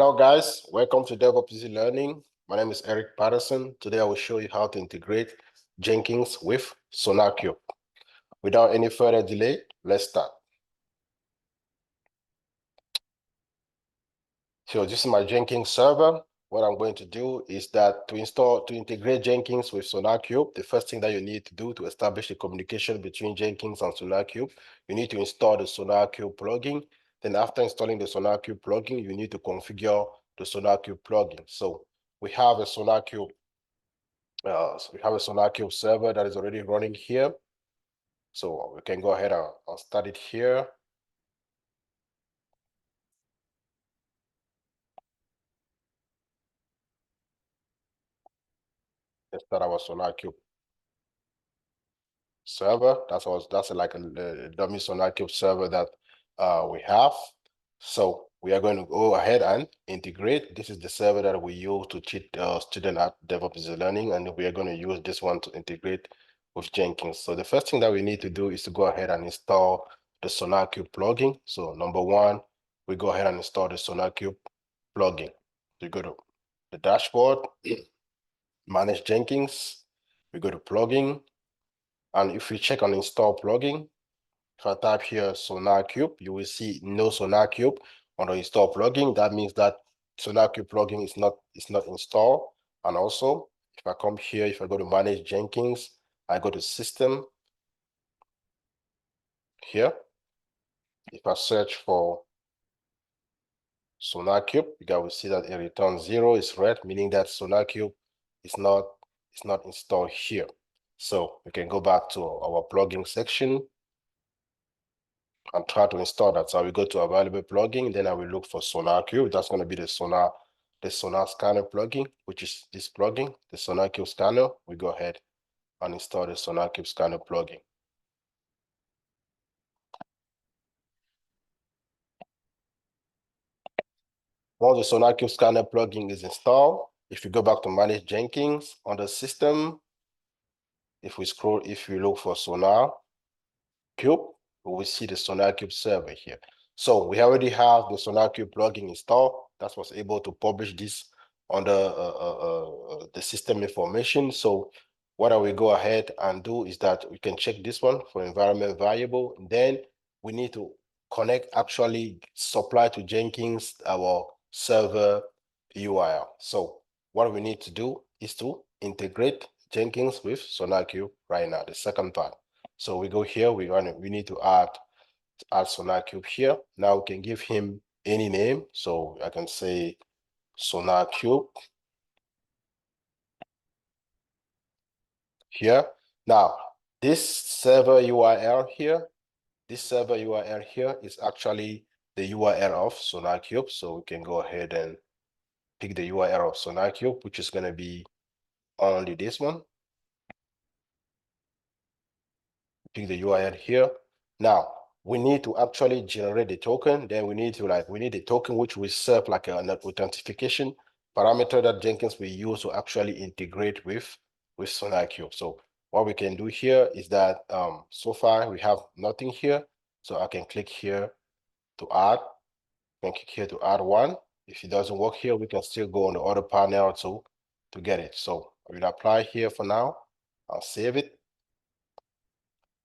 Hello guys, welcome to DevOps Easy Learning. My name is Eric Patterson. Today I will show you how to integrate Jenkins with SonarQube. Without any further delay, let's start. So this is my Jenkins server. What I'm going to do is that to integrate Jenkins with SonarQube, the first thing that you need to do to establish the communication between Jenkins and SonarQube, you need to install the SonarQube plugin. Then after installing the SonarQube plugin, you need to configure the SonarQube plugin. So we have a SonarQube server that is already running here. So we can go ahead and start it here. Let's start our SonarQube server. That's like a dummy SonarQube server that we have. So we are going to go ahead and integrate. This is the server that we use to teach students at DevOps Easy Learning, and we are going to use this one to integrate with Jenkins. So the first thing that we need to do is to go ahead and install the SonarQube plugin. So number one, we go ahead and install the SonarQube plugin. You go to the dashboard, manage Jenkins, we go to plugin, and if we check on install plugin, if I type here SonarQube, you will see no SonarQube on the install plugin. That means that SonarQube plugin is not installed. And also, if I come here, if I go to manage Jenkins, I go to system here. If I search for SonarQube, you guys will see that it returns 0, is red, meaning that SonarQube is not installed here. So we can go back to our plugin section and try to install that. So we go to available plugin, then I will look for SonarQube. That's going to be the Sonar Scanner plugin, which is this plugin, the SonarQube Scanner. We go ahead and install the SonarQube Scanner plugin. Once the SonarQube Scanner plugin is installed, if you go back to manage Jenkins on the system, if we look for SonarQube, we will see the SonarQube server here. So we already have the SonarQube plugin installed. That was able to publish this on the system information. So what I will go ahead and do is that we can check this one for environment variable. Then we need to actually supply to Jenkins our server URL. So what we need to do is to integrate Jenkins with SonarQube right now, the second part. So we go here, we need to add SonarQube here. Now we can give him any name. So I can say SonarQube here. Now, this server URL here is actually the URL of SonarQube. So we can go ahead and pick the URL of SonarQube, which is going to be only this one. Pick the URL here. Now, we need to actually generate the token. Then we need the token which will serve like an authentication parameter that Jenkins will use to actually integrate with SonarQube. So what we can do here is that so far we have nothing here. So I can click here to add. I can click here to add one. If it doesn't work here, we can still go on the other panel to get it. So I will apply here for now. I'll save it.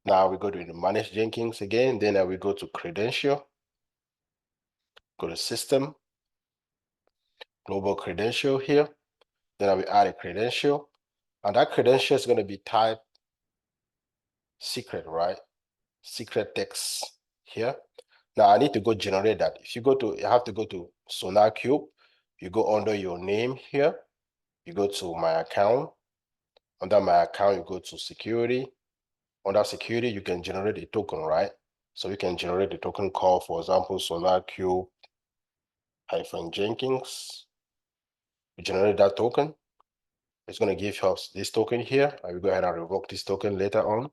Now we go to the manage Jenkins again. Then I will go to credential, go to system, global credential here. Then I will add a credential, and that credential is going to be type secret, right? Secret text here. Now I need to go generate that. If you have to go to SonarQube, you go under your name here, you go to my account. Under my account, you go to security. Under security, you can generate a token, right? So you can generate a token called, for example, SonarQube -Jenkins. We generate that token. It's going to give us this token here. I will go ahead and revoke this token later on.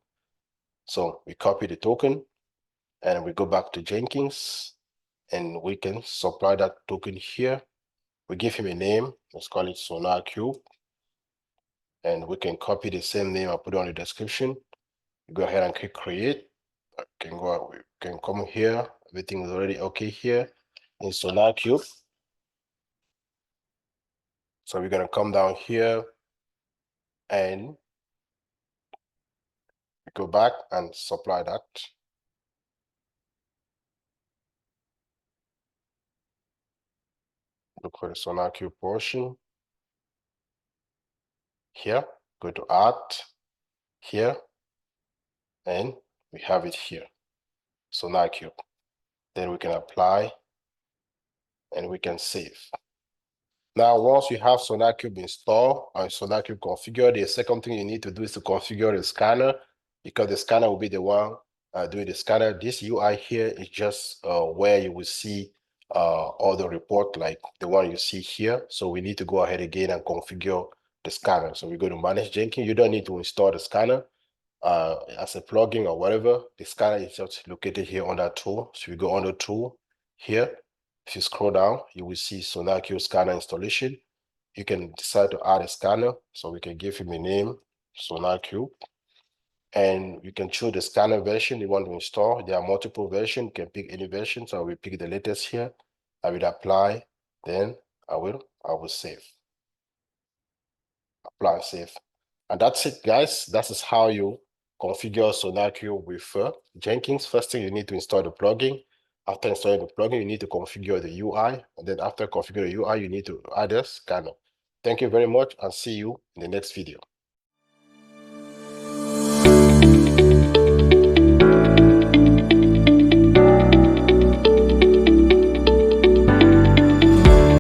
So we copy the token and we go back to Jenkins and we can supply that token here. We give him a name. Let's call it SonarQube. And we can copy the same name and put it on the description. We go ahead and click create. We can come here. Everything is already okay here in SonarQube. So we're gonna come down here and go back and supply that. Look for the SonarQube portion. Here, go to add here, and we have it here. SonarQube. Then we can apply and we can save. Now, once you have SonarQube installed and SonarQube configured, the second thing you need to do is to configure the scanner, because the scanner will be the one doing the scanner. This UI here is just where you will see all the report like the one you see here. So we need to go ahead again and configure the scanner. So we go to manage Jenkins. You don't need to install the scanner as a plugin or whatever. The scanner is just located here under tool. So you go under tool here. If you scroll down, you will see SonarQube scanner installation. You can decide to add a scanner. So we can give him a name, SonarQube. And you can choose the scanner version you want to install. There are multiple versions. You can pick any version. So we pick the latest here. I will apply. Then I will save. Apply, save. And that's it, guys. That is how you configure SonarQube with Jenkins. First thing, you need to install the plugin. After installing the plugin, you need to configure the UI. And then after configure the UI, you need to add a scanner. Thank you very much and see you in the next video.